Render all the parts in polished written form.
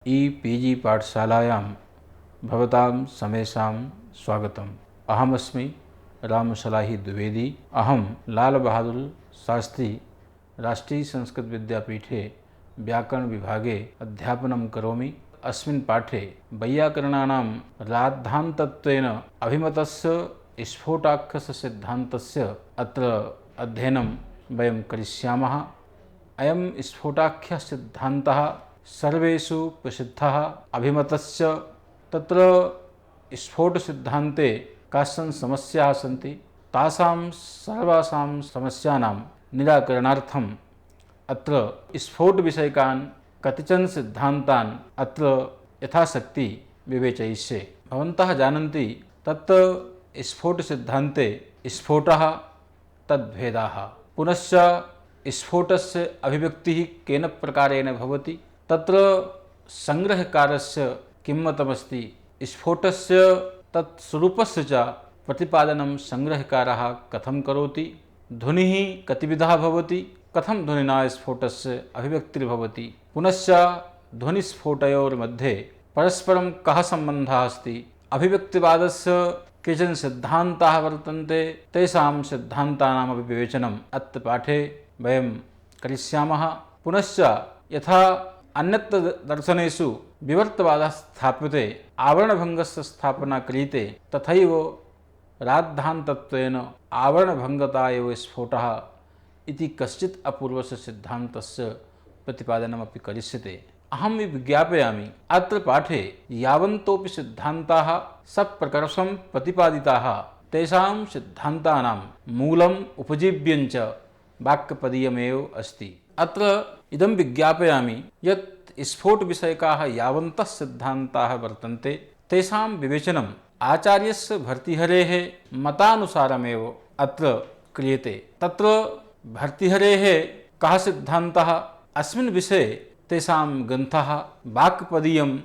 ई-पी-जी पाठशालायां भवतां समेषां स्वागतम्। अहमस्मि रामसलाही द्विवेदी। अहं लालबहादुर शास्त्री राष्ट्रीय संस्कृत विद्यापीठे व्याकरण विभागे अध्यापनं करोमि। अस्मिन् पाठे वैयाकरणानां राद्धान्तत्वेन अभिमतस्य स्फोटाख्यस्य सिद्धान्तस्य अत्र अध्ययनं वयं करिष्यामः। अयं स्फोटाख्यः सिद्धान्तः सर्वेषु प्रसिद्धः अभिमतस्य। तत्र स्फोट सिद्धान्ते काश्चन समस्याः सन्ति। तासां सर्वासां समस्यानां निराकरणार्थम् अत्र स्फोट विषयकान् कतिचन सिद्धान्तान् अत्र यथाशक्ति विवेचयिष्ये। भवन्तः जानन्ति तत् स्फोट सिद्धान्ते स्फोटः तद्भेदाः पुनश्च स्फोटस्य अभिव्यक्तिः केन प्रकारेण भवति, तत्र संग्रहकारस्य किं मतमस्ति, स्फोटस्य तत्स्वरूपस्य च प्रतिपादनं संग्रहकारः कथं करोति, ध्वनिः कतिविधः भवति, कथं ध्वनिना स्फोटस्य अभिव्यक्तिर्भवति, पुनश्च ध्वनिस्फोटयोर्मध्ये परस्परं कः सम्बन्धः अस्ति, अभिव्यक्तिवादस्य केचन सिद्धान्ताः वर्तन्ते, तेषां सिद्धान्तानामपि विवेचनम् अत्र पाठे वयं करिष्यामः। पुनश्च यथा अन्यत्र दर्शनेषु विवर्तवादः स्थाप्यते, आवरणभङ्गस्य स्थापना क्रियते, तथैव राद्धान्तत्वेन आवरणभङ्गता एव स्फोटः इति कश्चित् अपूर्वस्य सिद्धान्तस्य प्रतिपादनमपि करिष्यते। अहं विज्ञापयामि अत्र पाठे यावन्तोऽपि सिद्धान्ताः सप्रकर्षं प्रतिपादिताः, तेषां सिद्धान्तानां मूलम् उपजीव्यञ्च वाक्यपदीयमेव अस्ति। अत्र इदं विज्ञापयामि यत् स्फोट विषयकाः यावन्तः सिद्धान्ताः वर्तन्ते, तेषां विवेचनम् आचार्यस्य भर्तृहरेः मतानुसारमेव अत्र क्रियते। तत्र भर्तृहरेः कः सिद्धान्तः, अस्मिन् विषये तेषां ग्रन्थः वाक्पदीयम्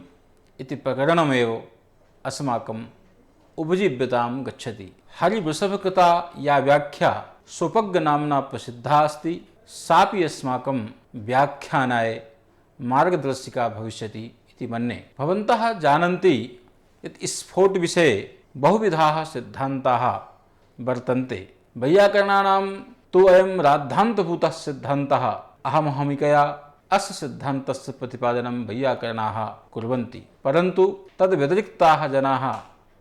इति प्रकरणमेव अस्माकम् उपजीव्यतां गच्छति। हरिवृषभकृता या व्याख्या सोपज्ञनाम्ना प्रसिद्धा अस्ति, सापि अस्माकं व्याख्यानाय मार्गदर्शिका भविष्यति इति मन्ये। भवन्तः जानन्ति यत् स्फोट विषये बहुविधाः सिद्धान्ताः वर्तन्ते। वैयाकरणानां तु अयं राद्धान्तभूतः सिद्धान्तः। अहमहमिकया अस्य सिद्धान्तस्य प्रतिपादनं वैयाकरणाः कुर्वन्ति, परन्तु तद्व्यतिरिक्ताः जनाः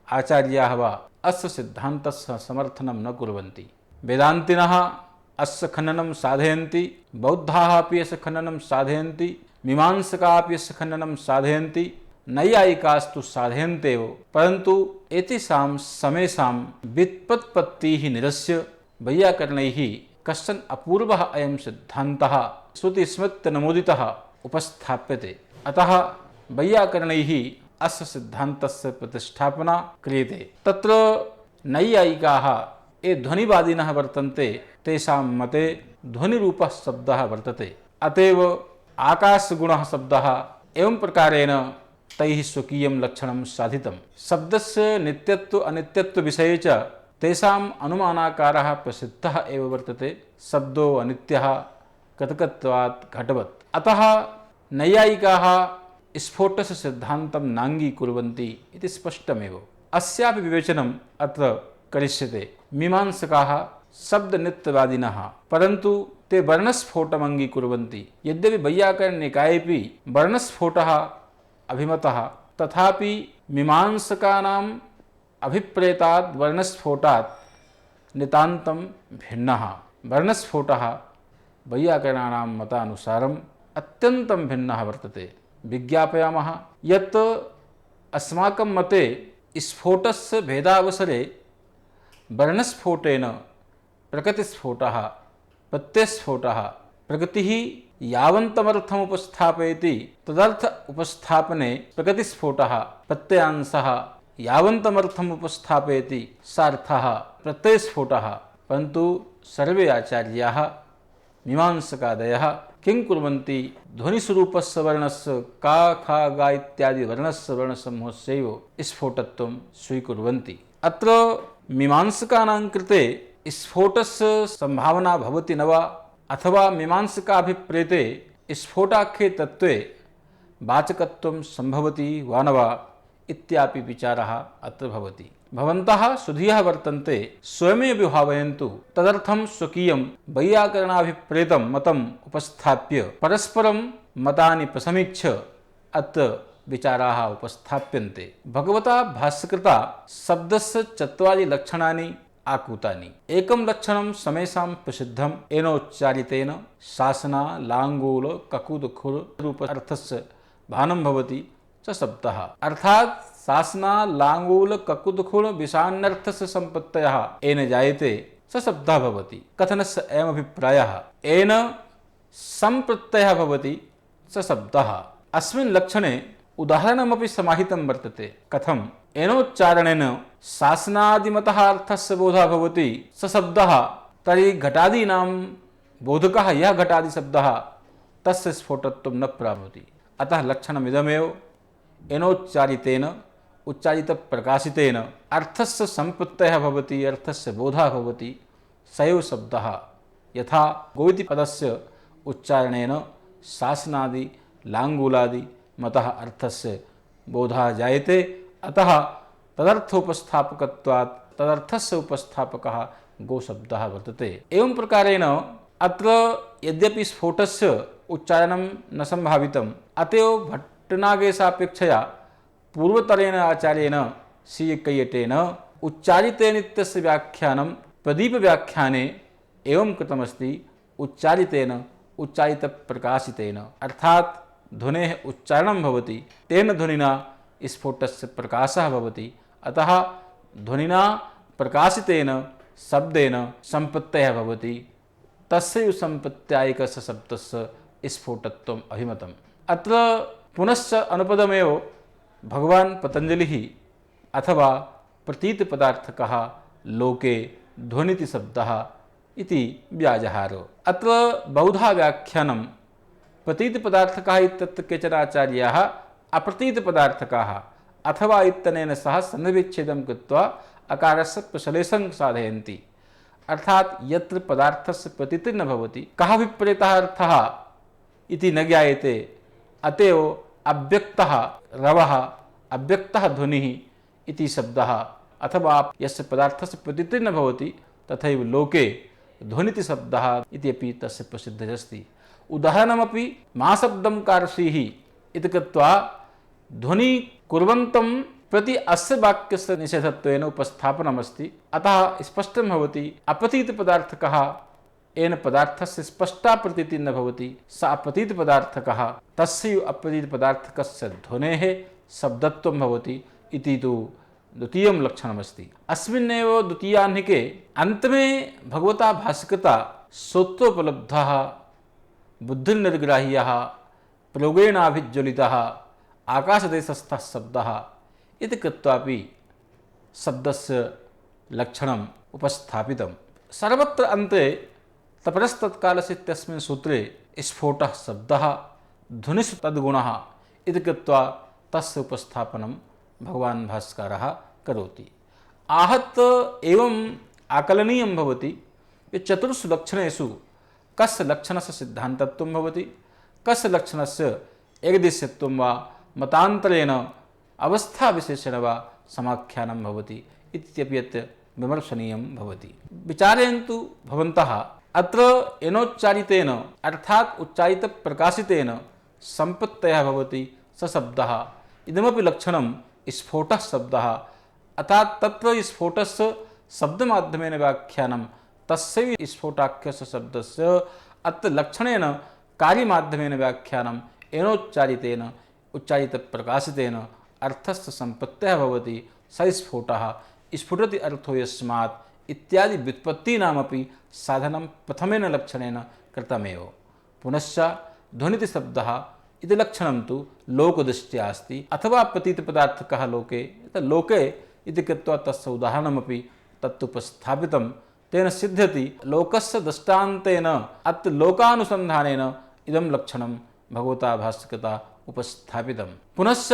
आचार्याः वा अस्य सिद्धान्तस्य समर्थनं न कुर्वन्ति। वेदान्तिनः अस्य खण्डनं साधयन्ति, बौद्धाः अपि अस्य खण्डनं साधयन्ति, मीमांसकाः अपि अस्य खण्डनं साधयन्ति, नैयायिकास्तु साधयन्त्येव, परन्तु एतेषां समेषां व्युत्पत्तिः निरस्य वैयाकरणैः कश्चन अपूर्वः अयं सिद्धान्तः श्रुतिस्मृत्यनुमोदितः उपस्थाप्यते। अतः वैयाकरणैः अस्य सिद्धान्तस्य प्रतिष्ठापना क्रियते। तत्र नैयायिकाः ये ध्वनिवादिनः वर्तन्ते, तेषां मते ध्वनिरूपः शब्दः वर्तते, अतएव आकाशगुणः शब्दः एवं प्रकारेण तैः स्वकीयं लक्षणं साधितं। शब्दस्य नित्यत्व अनित्यत्व विषये च तेषाम् अनुमानाकारः प्रसिद्धः एव वर्तते। शब्दो अनित्यः कतकत्वात् घटवत्। अतः नैयायिकाः स्फोटस्य सिद्धान्तं नाङ्गीकुर्वन्ति इति स्पष्टमेव। अस्यापि विवेचनम् अत्र करिष्यते। मीमांसकाः शब्दनित्यवादिनः, परन्तु ते वर्णस्फोटम् अङ्गीकुर्वन्ति। यद्यपि वैयाकरणनिकायेपि वर्णस्फोटः अभिमतः, तथापि मीमांसकानाम् अभिप्रेतात् वर्णस्फोटात् नितान्तं भिन्नः। वर्णस्फोटः वैयाकरणानां मतानुसारम् अत्यन्तं भिन्नः वर्तते। विज्ञापयामः यत् अस्माकं मते स्फोटस्य भेदावसरे वर्णस्फोटेन प्रकृतिस्फोटः, प्रत्ययस्फोटः, प्रकृतिः यावन्तमर्थम् उपस्थापयति तदर्थ उपस्थापने प्रकृतिस्फोटः, प्रत्ययांशः यावन्तमर्थम् उपस्थापयति सार्थः प्रत्ययस्फोटः। परन्तु सर्वे आचार्याः मीमांसकादयः किं कुर्वन्ति, ध्वनिस्वरूपस्य वर्णस्य का खा गा इत्यादि वर्णस्य वर्णसमूहस्यैव स्फोटत्वं स्वीकुर्वन्ति। अत्र मीमांसकानां कृते स्फोटस्य संभावना भवति न वा, अथवा मीमांसकाभिप्रेते स्फोटाख्ये तत्त्वे वाचकत्वं सम्भवति वा न वा इत्यापि विचारः अत्र भवति। भवन्तः सुधियः वर्तन्ते स्वयमेव विभावयन्तु, तदर्थं स्वकीयं वैयाकरणाभिप्रेतं मतम् उपस्थाप्य परस्परं मतानि प्रसमीक्ष्य अत्र विचाराः उपस्थाप्यन्ते। भगवता भाष्यकृता शब्दस्य चत्वारि लक्षणानि आकृतानि। एकं लक्षणं समेषां प्रसिद्धं येनोच्चारितेन शासना लाङ्गूल ककुदुखुर रूप अर्थस्य भानं भवति च शब्दः। अर्थात् शासना लाङ्गूल ककुदुखुर विषान्नर्थस्य सम्पत्तयः येन जायते स शब्दः भवति। कथनस्य अयमभिप्रायः येन सम्प्रत्ययः भवति स शब्दः। अस्मिन् लक्षणे उदाहरणमपि समाहितं वर्तते। कथं? येनोच्चारणेन शासनादिमतः अर्थस्य बोधः भवति स शब्दः, तर्हि घटादीनां बोधकः यः घटादिशब्दः तस्य स्फोटत्वं न प्राप्नोति। अतः लक्षणमिदमेव। येनोच्चारितेन उच्चारितप्रकाशितेन अर्थस्य सम्पत्तयः भवति, अर्थस्य बोधः भवति, स एव शब्दः। यथा गो इति पदस्य उच्चारणेन शासनादि लाङ्गूलादि मतः अर्थस्य बोधः जायते, अतः तदर्थोपस्थापकत्वात् तदर्थस्य उपस्थापकः गोशब्दः वर्तते। एवं प्रकारेण अत्र यद्यपि स्फोटस्य उच्चारणं न सम्भावितम्, अत एव भट्टनागेशापेक्षया पूर्वतरेण आचार्येण श्रीकैयटेन उच्चारितेन इत्यस्य व्याख्यानं प्रदीपव्याख्याने एवं कृतमस्ति। उच्चारितेन उच्चारितप्रकाशितेन, अर्थात् ध्वनेः उच्चारणं भवति, तेन ध्वनिना स्फोटस्य प्रकाशः भवति। अतः ध्वनिना प्रकाशितेन शब्देन सम्पत्तयः भवति, तस्यैव सम्पत्त्यायकस्य शब्दस्य स्फोटत्वम् अभिमतम्। अत्र पुनश्च अनुपदमेव भगवान् पतञ्जलिः अथवा प्रतीतपदार्थकः लोके ध्वनिति शब्दः इति व्याजहार। अत्र बहुधा व्याख्यानं प्रतीतपदार्थकः इत्यत्र केचन आचार्याः अप्रतीतपदार्थकाः अथवा इत्यनेन सह सन्निविच्छेदं कृत्वा अकारस्य प्रश्लेषं साधयन्ति। अर्थात् यत्र पदार्थस्य प्रतीतिर्न भवति, कः विपरीतः अर्थः इति न ज्ञायते, अत एव अव्यक्तः रवः अव्यक्तः ध्वनिः इति शब्दः, अथवा यस्य पदार्थस्य प्रतीतिर्न भवति तथैव लोके ध्वनिति शब्दः इत्यपि तस्य प्रसिद्धिरस्ति। उदाहरणमपि मा शब्दं कारसीः इति कृत्वा ध्वनि कुर्वन्तं प्रति अस्य वाक्यस्य निषेधत्वेन उपस्थापनमस्ति। अतः स्पष्टं भवति अप्रतीतपदार्थकः येन पदार्थस्य स्पष्टा प्रतीतिः न भवति, स अप्रतीतपदार्थकः, तस्य अप्रतीतपदार्थकस्य ध्वनेः शब्दत्वं भवति इति तु द्वितीयं लक्षणमस्ति। अस्मिन्नेव द्वितीयाह्निके अन्तमे भगवता भाष्यकृता श्रोत्रोपलब्धः बुद्धिर्निर्ग्राह्यः प्रयोगेणाभिज्वलितः आकाशदेशस्थः शब्दः इति कृत्वापि शब्दस्य लक्षणम् उपस्थापितं। सर्वत्र अन्ते तपरस्तत्कालस्य इत्यस्मिन् सूत्रे स्फोटः शब्दः ध्वनिषु तद्गुणः इति कृत्वा तस्य उपस्थापनं भगवान् भास्करः करोति। आहत्य एवम् आकलनीयं भवति यत् चतुर्षु लक्षणेषु कस्य लक्षणस्य सिद्धान्तत्वं भवति, कस्य लक्षणस्य एकदेश्यत्वं वा मतान्तरेण अवस्थाविशेषेण वा समाख्यानं भवति इत्यपि यत् विमर्शनीयं भवति। विचारयन्तु भवन्तः। अत्र येनोच्चारितेन अर्थात् उच्चारितप्रकाशितेन सम्पत्तयः भवति स शब्दः। इदमपि लक्षणं स्फोटः शब्दः, अर्थात् तत्र स्फोटस्य शब्दमाध्यमेन व्याख्यानं तस्यैव स्फोटाख्यस्य शब्दस्य अत्र लक्षणेन कार्यमाध्यमेन व्याख्यानं येनोच्चारितेन उच्चारितप्रकाशितेन अर्थस्य सम्पत्तयः भवति स स्फोटः। स्फुटति अर्थो यस्मात् इत्यादि व्युत्पत्तीनामपि साधनं प्रथमेन लक्षणेन कृतमेव। पुनश्च ध्वनिति शब्दः इति लक्षणं तु लोकदृष्ट्या अस्ति, अथवा प्रतीतपदार्थकः लोके, लोके इति कृत्वा तस्य उदाहरणमपि तत्तुपस्थापितं। तेन सिद्ध्यति लोकस्य दृष्टान्तेन अत्र लोकानुसन्धानेन इदं लक्षणं भगवता भाष्यकृता उपस्थापितं। पुनश्च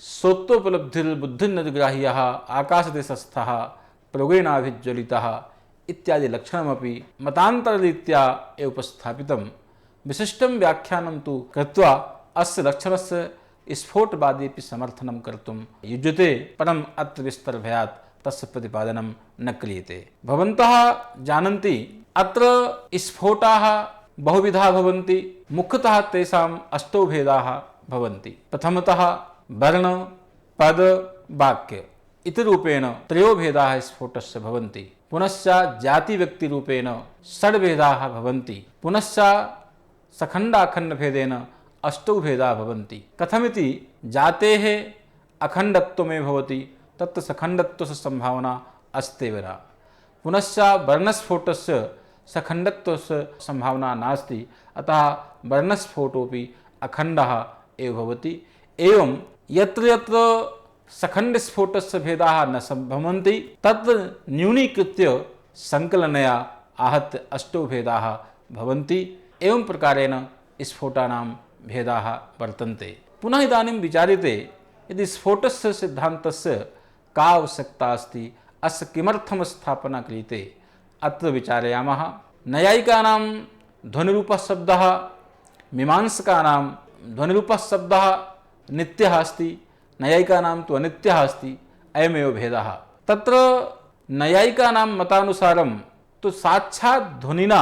श्रोत्रोपलब्धिर्बुद्धिर्निर्ग्राह्यः आकाशदेशस्थः प्रयोगेणाभिज्वलितः इत्यादि लक्षणमपि मतान्तररीत्या एव उपस्थापितं। विशिष्टं व्याख्यानं तु कृत्वा अस्य लक्षणस्य स्फोटवादेपि समर्थनं कर्तुं युज्यते, परम् अत्र विस्तरभयात् तस्य प्रतिपादनं न क्रियते। भवन्तः जानन्ति अत्र स्फोटाः बहुविधाः भवन्ति। मुख्यतः तेषाम् 8 भेदाः भवन्ति। प्रथमतः वर्ण, पद, वाक्य इति रूपेण 3 भेदाः स्फोटस्य भवन्ति। पुनश्च जातिव्यक्तिरूपेण 6 भेदाः भवन्ति। पुनश्च सखण्डाखण्डभेदेन 8 भेदाः भवन्ति। कथमिति जातेः अखण्डत्वमेव भवति, तत्र सखण्डत्वस्य सम्भावना अस्त्येव न। पुनश्च वर्णस्फोटस्य सखण्डत्वस्य सम्भावना नास्ति, अतः वर्णस्फोटोपि अखण्डः एव भवति। एवं यत्र यत्र सखण्डस्फोटस्य भेदाः न सम्भवन्ति तत्र न्यूनीकृत्य सङ्कलनया आहत्य 8 भेदाः भवन्ति। एवं प्रकारेण स्फोटानां भेदाः वर्तन्ते। पुनः इदानीं विचार्यते यदि स्फोटस्य सिद्धान्तस्य का आवश्यकता अस्ति, अस्य किमर्थं स्थापना क्रियते, अत्र विचारयामः। नैयायिकानां ध्वनिरूपः शब्दः, मीमांसकानां ध्वनिरूपः शब्दः नित्यः अस्ति, नैयायिकानां तु अनित्यः अस्ति। अयमेव भेदः। तत्र नैयायिकानां मतानुसारं तु साक्षात् ध्वनिना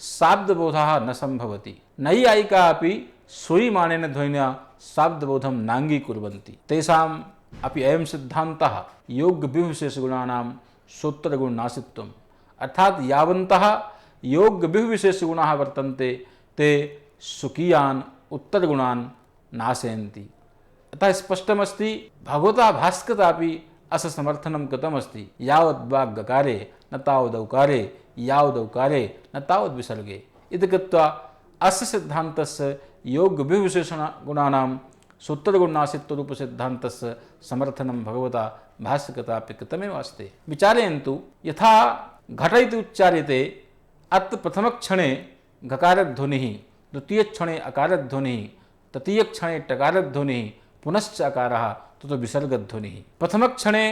शाब्दबोधः न सम्भवति। नैयायिकाः अपि श्रूयमाणेन ध्वनिना शाब्दबोधं नाङ्गीकुर्वन्ति। तेषाम् अपि अयं सिद्धान्तः योग्यविशेषगुणानां सोत्तरगुणनाशित्वम्, अर्थात् यावन्तः योग्यविशेषगुणाः वर्तन्ते ते स्वकीयान् उत्तरगुणान् नाशयन्ति। अतः स्पष्टमस्ति भगवता भास्करापि अस्य समर्थनं कृतमस्ति। यावद्वा गकारे न तावदौकारे, यावदौकारे न तावद्विसर्गे इति कृत्वा अस्य सिद्धान्तस्य योग्यविशेषगुणानां सूत्रगुणनाशित्वरूपसिद्धान्तस्य समर्थनं भगवता भास्करापि कृतमेव अस्ति। विचारयन्तु, यथा घट इति उच्चार्यते, अत्र प्रथमक्षणे घकारध्वनिः, द्वितीयक्षणे अकारध्वनिः, तृतीयक्षणे टकारध्वनिः, पुनश्च अकारः, ततो विसर्गध्वनिः। प्रथमक्षणे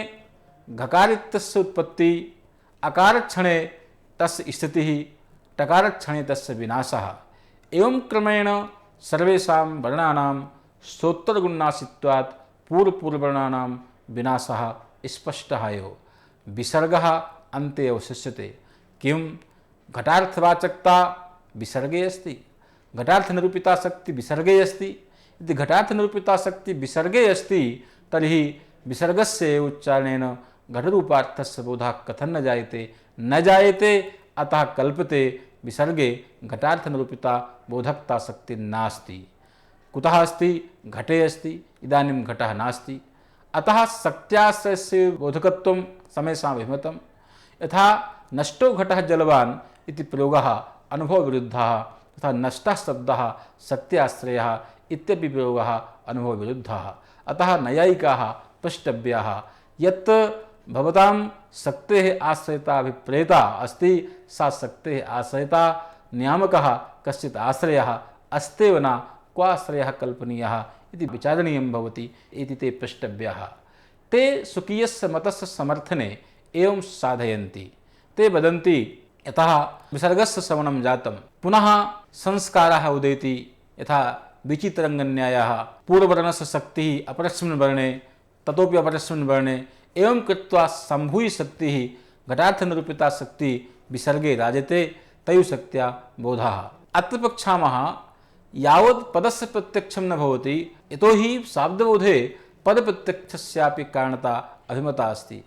घकारित्यस्य उत्पत्ति, अकारक्षणे तस्य स्थितिः, टकारक्षणे तस्य विनाशः। एवं क्रमेण सर्वेषां वर्णानां सोत्तरगुणनाशित्वात् पूर्वपूर्ववर्णानां विनाशः स्पष्टः एव। विसर्गः अन्ते अवशिष्यते। किं घटार्थवाचकता विसर्गे अस्ति, घटार्थनिरूपिता शक्ति विसर्गे अस्ति। यदि घटार्थनिरूपिता शक्ति विसर्गे अस्ति तर्हि विसर्गस्य उच्चारणेन घटरूपार्थस्य बोधः कथं न जायते, न जायते। अतः कल्पते विसर्गे घटार्थनिरूपिता बोधकता शक्ति नास्ति। कुतः अस्ति? घटे अस्ति, इदानीं घटः नास्ति। अतः शक्त्याश्रयस्य बोधकत्वं समेषां विमतं। यथा नष्टो घटः जलवान् इति प्रयोगः अनुभवविरुद्धः, तथा नष्टः शब्दः शक्त्याश्रयः इत्यपि प्रयोगः अनुभवविरुद्धः। अतः नैयायिकाः प्रष्टव्याः यत् भवतां शक्तेः आश्रयता अभिप्रेता अस्ति, सा शक्तेः आश्रयता नियामकः कश्चित् आश्रयः अस्त्येव न, क्वाश्रयः कल्पनीयः इति विचारणीयं भवति इति ते प्रष्टव्याः। ते स्वकीयस्य मतस्य समर्थने एवं साधयन्ति। ते वदन्ति यतः विसर्गस्य श्रवणं जातं, पुनः संस्कारः उदेति, यथा विचित्रङ्गन्यायः, पूर्ववर्णस्य शक्तिः अपरस्मिन् वर्णे, ततोपि अपरस्मिन् वर्णे, एवं कृत्वा सम्भूय शक्तिः घटार्थनिरूपिता शक्ति विसर्गे राजते, तयोः शक्त्या बोधः। अत्र पक्षामः यावत् पदस्य प्रत्यक्षं न भवति, यतोहि शाब्दबोधे पदप्रत्यक्षस्यापि कारणता अभिमता अस्ति।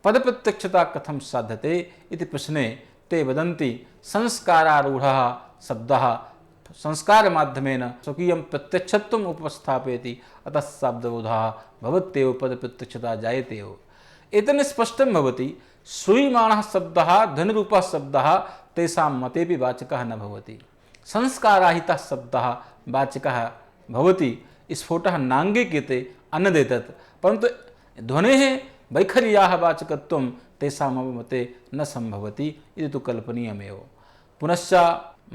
पदप्रत्यक्षता कथं साध्यते इति प्रश्ने ते वदन्ति संस्कारारूढः शब्दः संस्कारमाध्यमेन स्वकीयं प्रत्यक्षत्वम् उपस्थापयति, अतः शाब्दबोधः भवत्येव पदप्रत्यक्षता जायतेव। एतेन स्पष्टं भवति श्रूयमाणः शब्दः ध्वनिरूपः शब्दः तेषां मतेपि वाचकः न भवति। संस्काराहितः शब्दः वाचकः भवति। स्फोटः नाङ्गीक्रियते अन्यदेतत्, परन्तु ध्वनेः वैखर्याः वाचकत्वं तेषां मते न सम्भवति इति तु कल्पनीयमेव। पुनश्च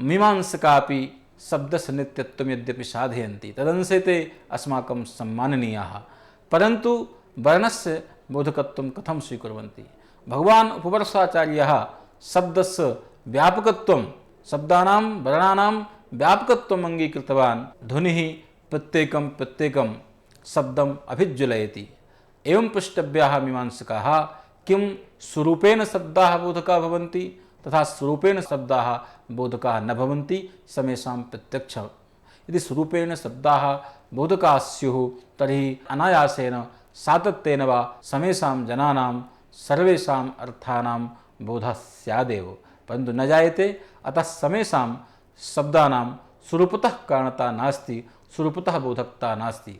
मीमांसकापि शब्दस्य नित्यत्वं यद्यपि साधयन्ति, तदंशे ते अस्माकं सम्माननीयाः, परन्तु वर्णस्य बोधकत्वं कथं स्वीकुर्वन्ति? भगवान् उपवर्षाचार्यः शब्दस्य व्यापकत्वं, शब्दानां वर्णानां व्यापकत्वम् अङ्गीकृतवान्। ध्वनिः प्रत्येकं प्रत्येकं शब्दम् अभिज्वलयति। एवं पृष्टव्याः मीमांसकाः किं स्वरूपेण शब्दाः बोधकाः भवन्ति तथा स्वरूपेण शब्दाः बोधकाः न भवन्ति समेषां प्रत्यक्षम्। यदि स्वरूपेण शब्दाः बोधकाः स्युः तर्हि अनायासेन सातत्येन वा समेषां जनानां सर्वेषाम् अर्थानां बोधः स्यादेव, परन्तु न जायते। अतः समेषां शब्दानां स्वरूपतः कारणता नास्ति, स्वरूपतः बोधकता नास्ति।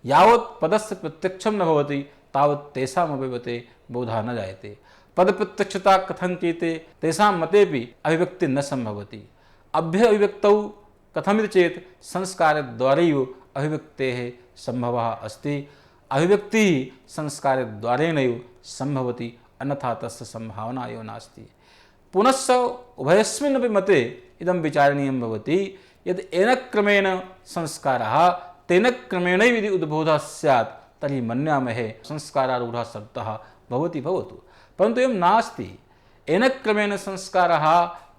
यावत् पदस्य प्रत्यक्षं न भवति तावत् तेषामभिमते बोधः न जायते। पदप्रत्यक्षता कथञ्चित् तेषां मतेपि अभिव्यक्ति न सम्भवति। अभ्य अभिव्यक्तौ कथमिति चेत् संस्कारद्वारैव अभिव्यक्तेः सम्भवः अस्ति। अभिव्यक्तिः संस्कारद्वारेणैव सम्भवति, अन्यथा तस्य सम्भावना एव नास्ति। पुनश्च उभयस्मिन्नपि मते इदं विचारणीयं भवति यद् येन क्रमेण संस्कारः तेन क्रमेणैव यदि उद्बोधः स्यात् तर्हि मन्यामहे संस्कारारूढः शब्दः भवति भवतु, परन्तु एवं नास्ति। येन क्रमेण संस्कारः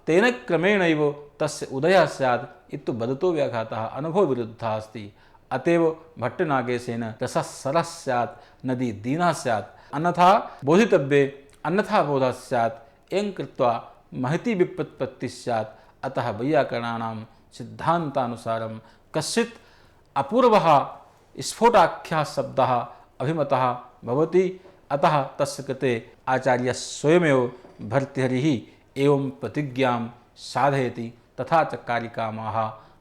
तेन क्रमेणैव तस्य उदयः स्यात् इत्तु वदतो व्याघातः अनुभवविरुद्धः अस्ति। अतएव भट्टनागेशेन रसः सरः स्यात् नदी दीना स्यात्, अन्यथा बोधितव्ये अन्यथा बोधः स्यात्। एवं कृत्वा महती विप्रतिपत्तिः स्यात्। अतः वैयाकरणानां सिद्धान्तानुसारं कश्चित् अपूर्वः स्फोटाख्यः शब्दः अभिमतः भवति। अतः तस्य कृते आचार्यः स्वयमेव भर्तृहरिः एवं प्रतिज्ञां साधयति। तथा च कारिकामाः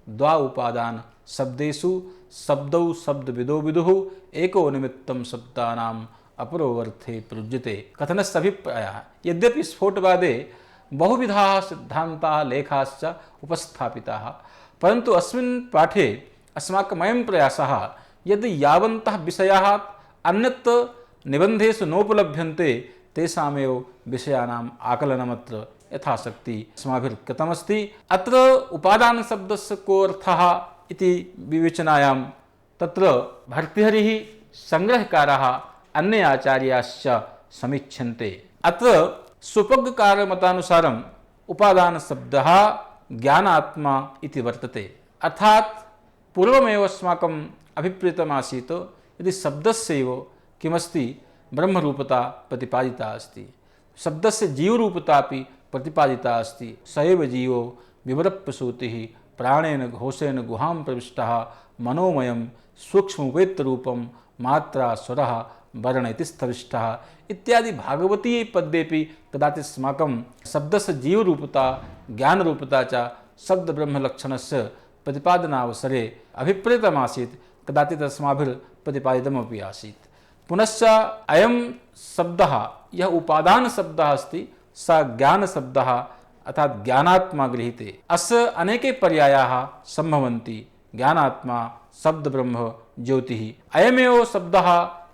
द्वा उपादान शब्देषु शब्दौ शब्दविदो विदुः एको निमित्तं शब्दानां अपरोवर्थे प्रयुज्यते। कथनस्य अभिप्रायः यद्यपि स्फोटवादे बहुविधाः सिद्धान्ताः लेखाश्च उपस्थापिताः, परन्तु अस्मिन् पाठे अस्माकम् अयं प्रयासः यदि यावन्तः विषयाः अन्यत् निबन्धेषु नोपलभ्यन्ते तेषामेव विषयाणाम् आकलनमत्र यथाशक्ति अस्माभिर्कृतमस्ति। अत्र उपादानशब्दस्य को अर्थः इति विवेचनायां तत्र भर्तृहरिः संग्रहकाराः अन्ये आचार्याश्च समीक्ष्यन्ते। अत्र सुपग्गकारमतानुसारम् उपादानशब्दः ज्ञानात्मा इति वर्तते। अर्थात् पूर्वमेव अस्माकम् अभिप्रेतमासीत् यदि शब्दस्यैव किमस्ति ब्रह्मरूपता प्रतिपादिता अस्ति, शब्दस्य जीवरूपता अपि प्रतिपादिता अस्ति। स एव जीवो विवरप्रसूतिः प्राणेन घोषेण गुहां प्रविष्टः मनोमयं सूक्ष्मोपेतरूपं मात्रा स्वरः वर्ण इति स्थविष्टः इत्यादि भागवतीये पद्येपि कदाचित् अस्माकं शब्दस्य जीवरूपता ज्ञानरूपता च शब्दब्रह्मलक्षणस्य प्रतिपादनावसरे अभिप्रेतमासीत्, कदाचित् अस्माभिर्प्रतिपादितमपि आसीत्। पुनश्च अयं शब्दः यः उपादानशब्दः अस्ति स ज्ञानशब्दः अर्थात् ज्ञानात्मा गृहीते। अस्य अनेके पर्यायाः सम्भवन्ति। ज्ञानात्मा शब्दब्रह्म ज्योतिः। अयमेव शब्दः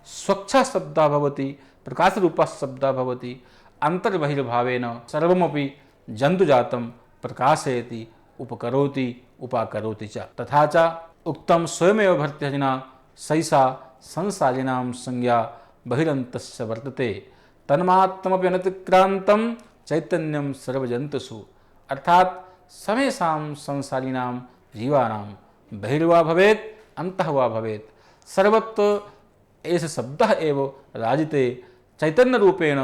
स्वच्छः शब्दः भवति, प्रकाशरूपः शब्दः भवति। अन्तर्बहिर्भावेन सर्वमपि जन्तुजातं प्रकाशयति, उपकरोति, उपाकरोति च। तथा च उक्तं स्वयमेव भर्तृहरिणा सैषा संसारिणां संज्ञा बहिरन्तस्य वर्तते तन्मात्रमपि अनतिक्रान्तं चैतन्यं सर्वजन्तुषु। अर्थात् समेषां संसारिणां जीवानां बहिर्वा भवेत् अन्तः वा भवेत् सर्वत्र एष शब्दः एव राजिते चैतन्यरूपेण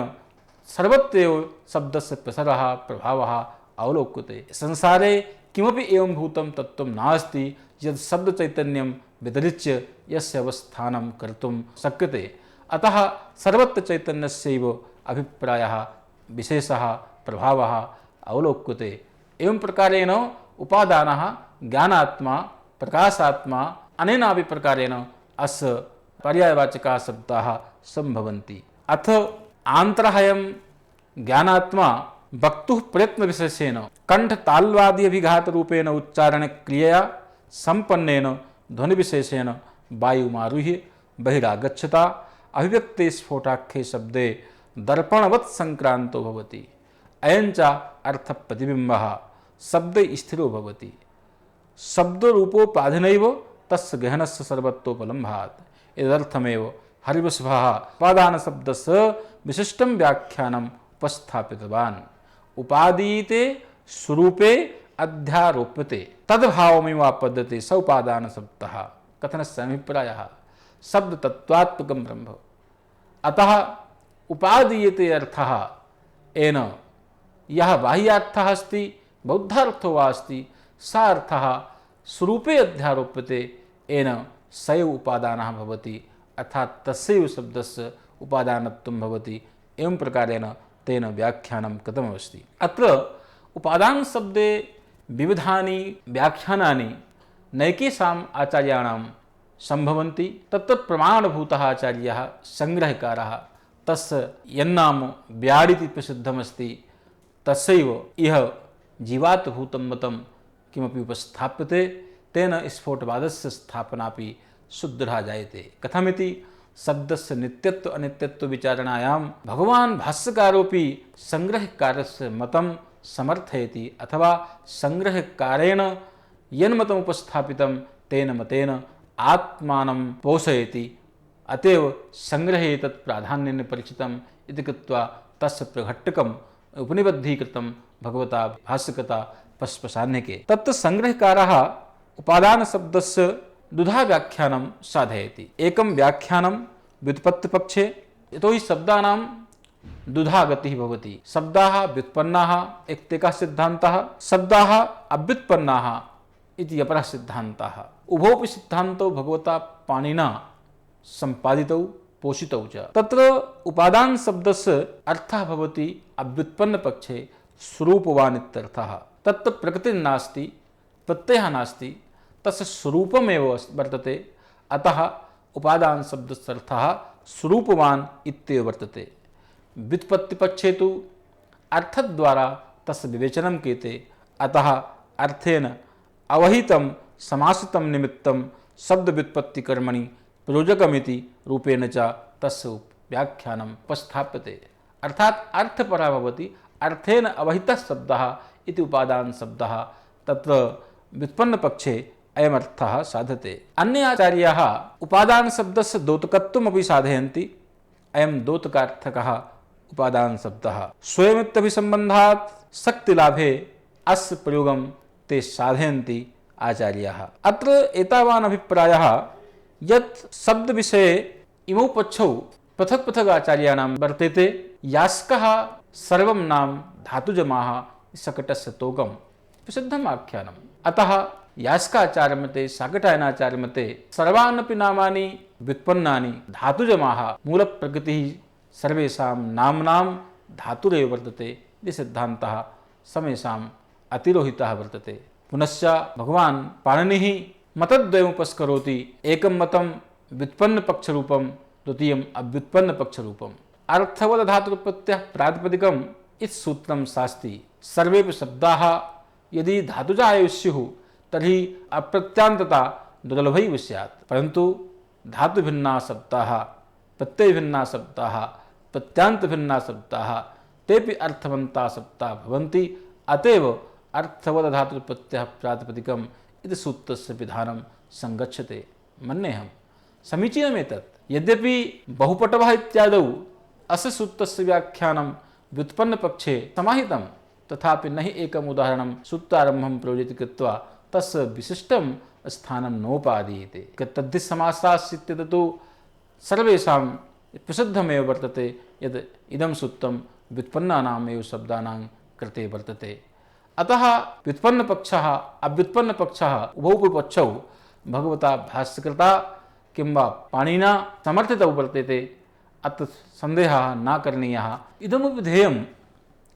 सर्वत्रैव शब्दस्य प्रसरः प्रभावः अवलोक्यते। संसारे किमपि एवं भूतं तत्त्वं नास्ति यत् शब्दचैतन्यं विदरिच्य यस्य अवस्थानं कर्तुं शक्यते। अतः सर्वत्र चैतन्यस्यैव अभिप्रायः विशेषः प्रभावः अवलोक्यते। एवं प्रकारेण उपादानः ज्ञानात्मा प्रकाशात्मा अनेनापि प्रकारेण अस्य पर्यायवाचकाः शब्दाः सम्भवन्ति। अथ आन्तरहयं ज्ञानात्मा वक्तुः प्रयत्नविशेषेण कण्ठताल्वादि अभिघातरूपेण उच्चारणक्रियया सम्पन्नेन ध्वनिविशेषेण वायुमारुह्य बहिरागच्छता अभिव्यक्ते स्फोटाख्ये शब्दे दर्पणवत् संक्रांतो भवति। अयञ्च अर्थप्रतिबिम्बः शब्दे स्थिरो भवति। शब्दरूपोपाधिनैव तस्य गहनस्य सर्वत्रोपलम्भात्। एतदर्थमेव हरिवंशः उपादानशब्दस्य विशिष्टं व्याख्यानम् उपस्थापितवान्। उपादीते स्वरूपे अध्यारोप्यते तद्भावमेवापद्यते स उपादानशब्दः। कथनस्य अभिप्रायः शब्दतत्त्वात्मकं ब्रह्म। अतः उपादीयते अर्थः येन यः बाह्यार्थः अस्ति बौद्धार्थो वा अस्ति स अर्थः स्वरूपे अध्यारोप्यते येन स एव उपादानः भवति, अर्थात् तस्यैव शब्दस्य उपादानत्वं भवति। एवं प्रकारेण तेन व्याख्यानं कृतमस्ति। अत्र उपादान शब्दे विविधानि व्याख्यानानि नैकेषाम् आचार्याणां सम्भवन्ति। तत्र प्रमाणभूतः आचार्यः संग्रहकारः तस्य यन्नाम व्याडिति प्रसिद्धमस्ति तस्यैव इह जीवात्भूतं मतं किमपि उपस्थाप्यते, तेन स्फोटवादस्य स्थापनापि सुदृढा जायते। कथमिति शब्दस्य नित्यत्व अनित्यत्व विचारणायां भगवान् भाष्यकारोऽपि संग्रहकारस्य मतं समर्थयति, अथवा संग्रहकारेण यन्मतम् उपस्थापितं तेन मतेन आत्मानं पोषयति, अतएव संग्रहे तत् प्राधान्येन परिचितम् इति कृत्वा तस्य प्रघट्टकम् उपनिबद्धीकृतं भगवता भाष्यकृता पस्पशान्यके। तत्र संग्रहकारः उपादान शब्दस्य द्विधा व्याख्यानं साधयति। एकं व्याख्यानं व्युत्पत्तिपक्षे, यतोहि शब्दानां द्विधा गतिः भवति। शब्दाः व्युत्पन्नाः एकः सिद्धान्तः, शब्दाः अव्युत्पन्नाः इति अपरः सिद्धान्तः। उभौपि सिद्धान्तौ भगवता पाणिना सम्पादितौ पोषितौ च। तत्र उपादान शब्दस्य अर्थः भवति अव्युत्पन्न पक्षे स्वरूपवान् इत्यर्थः। तत्र प्रकृतिर्नास्ति, प्रत्ययः नास्ति, तस्य स्वरूपमेव वर्तते, अतः उपादान शब्दस्य अर्थः स्वरूपवान् इत्येव वर्तते। व्युत्पत्तिपक्षे तु अर्थद्वारा तस्य विवेचनं क्रियते, अतः अर्थेन अवहितं समासितं निमित्तं शब्दव्युत्पत्तिकर्मणि प्रयोजकमिति रूपेण च तस्य व्याख्यानम् उपस्थाप्यते। अर्थात् अर्थपरः भवति, अर्थेन अवहितः शब्दः इति उपादान शब्दः। तत्र व्युत्पन्नपक्षे अयमर्थः साधते। अन्ये आचार्याः उपादान शब्दस्य द्योतकत्वमपि साधयन्ति। अयं द्योतकार्थकः उपादान शब्दः स्वयमित्यभिसम्बन्धात् शक्तिलाभे अस्य प्रयोगं ते साधयन्ति आचार्याः। अत्र एतावान् अभिप्रायः यत् शब्दविषये इमौ पक्षौ पृथक् पृथक् आचार्याणां वर्तेते। यास्कः सर्वं नाम धातुजमाः शकटस्य तोकं प्रसिद्धम् आख्यानम्। अतः यास्काचार्यमते शाकटायनाचार्यमते सर्वाण्यपि नामानि व्युत्पन्नानि धातुजमाः, मूलप्रकृतिः सर्वेषां नाम्नां धातुरेव वर्तते इति सिद्धान्तः समेषाम् अतिरोहितः वर्तते। पुनश्च भगवान् पाणिनिः मतद्वयमुपस्करोति। एकं मतं व्युत्पन्नपक्षरूपं, द्वितीयम् अव्युत्पन्नपक्षरूपम्। अर्थवदधातुप्रत्ययः प्रातिपदिकम् इति सूत्रं शास्ति। सर्वेपि शब्दाः यदि धातुजा एव स्युः तर्हि अप्रत्यान्तता दुर्लभैव स्यात्, परन्तु धातुभिन्नाः शब्दाः, प्रत्ययभिन्नाः शब्दाः, प्रत्यान्तभिन्नाः शब्दाः तेपि अर्थवन्ताः शब्दाः भवन्ति। अतएव अर्थवदधातुप्रत्ययः प्रातिपदिकम् इति सूत्रस्य विधानं संगच्छते मन्येऽहम्। समीचीनमेतत्। यद्यपि बहुपटवः इत्यादौ अस्य सूत्रस्य व्याख्यानं व्युत्पन्नपक्षे समाहितं, तथापि न हि एकम् उदाहरणं सूत्रारम्भं प्रयोजित कृत्वा तस्य विशिष्टं स्थानं नोपादीयते। तद्धि समासास्येतत् तु सर्वेषां प्रसिद्धमेव वर्तते यद् इदं सूत्रं व्युत्पन्नानामेव शब्दानां कृते वर्तते। अतः व्युत्पन्नपक्षः अव्युत्पन्नपक्षः उभौ पक्षौ भगवता भाष्यकृता किंवा पाणिना समर्थितौ वर्तते। अत्र संदेहः न करणीयः। इदमपि ध्येयं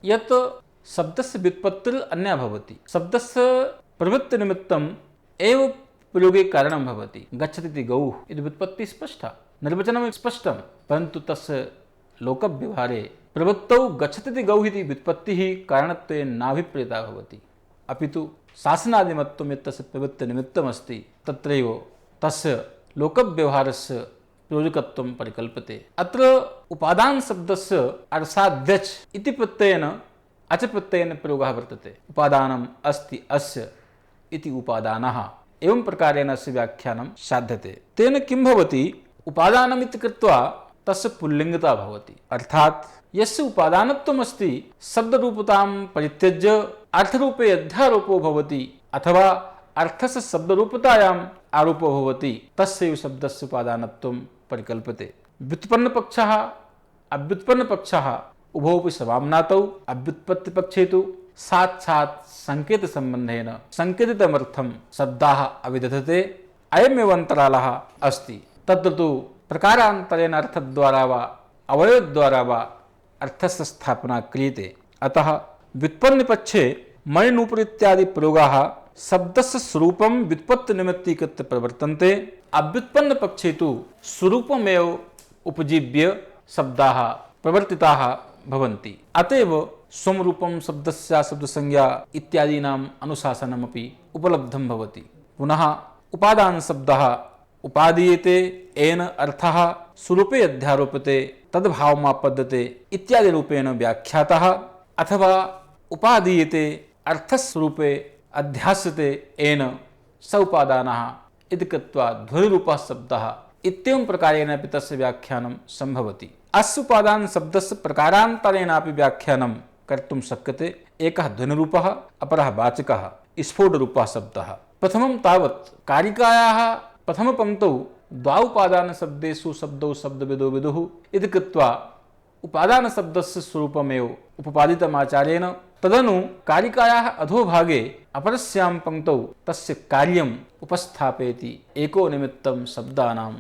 यत् शब्दस्य व्युत्पत्तिरन्या भवति। शब्दस्य प्रवृत्तिनिमित्तम् एव प्रयोगे कारणं भवति। गच्छतीति गौः इति व्युत्पत्तिः स्पष्टा, निर्वचनं स्पष्टं, परन्तु तस्य लोकव्यवहारे प्रवृत्तौ गच्छतीति गौः इति व्युत्पत्तिः कारणत्वेन नाभिप्रेता भवति, अपितु शासनादिमत्वं यत् तस्य प्रवृत्तिनिमित्तमस्ति तत्रैव तस्य लोकव्यवहारस्य प्रयोजकत्वं परिकल्प्यते। अत्र उपादान शब्दस्य अर्षाध्यच् इति प्रत्ययेन अच प्रत्ययेन प्रयोगः वर्तते। उपादानम् अस्ति अस्य इति उपादानः। एवं प्रकारेण अस्य व्याख्यानं साध्यते। तेन किं भवति, उपादानमिति कृत्वा तस्य पुल्लिङ्गता भवति। अर्थात् यस्य उपादानत्वमस्ति शब्दरूपतां परित्यज्य अर्थरूपे अध्यारोपो भवति, अथवा अर्थस्य शब्दरूपतायाम् आरोपो भवति तस्यैव शब्दस्य उपादानत्वं परिकल्प्यते। व्युत्पन्नपक्षः अव्युत्पन्नपक्षः उभयोऽपि समाम्नातौ अव्युत्पत्तिपक्षे तु साक्षात् संकेतसम्बन्धेन संकेतितमर्थं शब्दाः अविदधते। अयमेव अन्तरालः अस्ति। तत्र तु प्रकारान्तरेण अर्थद्वारा वा अवयवद्वारा वा अर्थस्य स्थापना क्रियते। अतः व्युत्पन्नपक्षे मणिनूपुर इत्यादि प्रयोगाः शब्दस्य स्वरूपं व्युत्पत्तिनिमित्तीकृत्य प्रवर्तन्ते। अव्युत्पन्नपक्षे तु स्वरूपमेव उपजीव्य शब्दाः प्रवर्तिताः भवन्ति। अतएव स्वरूपं शब्दस्य शब्दसंज्ञा इत्यादीनाम् अनुशासनमपि उपलब्धं भवति। पुनः उपादान शब्दः उपादीयते येन अर्थः स्वरूपे अध्यारोप्यते तद्भावमापद्यते इत्यादि रूपेण व्याख्यातः, अथवा उपादीयते अर्थस्वरूपे अध्यास्यते येन स उपादानः इति कृत्वा ध्वनिरूपः शब्दः इत्येवं प्रकारेण अपि तस्य व्याख्यानं सम्भवति। अस्य उपादान शब्दस्य प्रकारान्तरेणापि व्याख्यानं कर्तुं शक्यते। एकः ध्वनिरूपः, अपरः वाचकः स्फोटरूपः शब्दः। प्रथमं तावत् कारिकायाः प्रथमपङ्क्तौ द्वाउपादानशब्देषु शब्दौ शब्दविदो विदुः इति कृत्वा उपादानशब्दस्य स्वरूपमेव उपपादितमाचार्येण। तदनु कारिकायाः अधोभागे अपरस्यां पङ्क्तौ तस्य कार्यम् उपस्थापयति। एको निमित्तं शब्दानाम्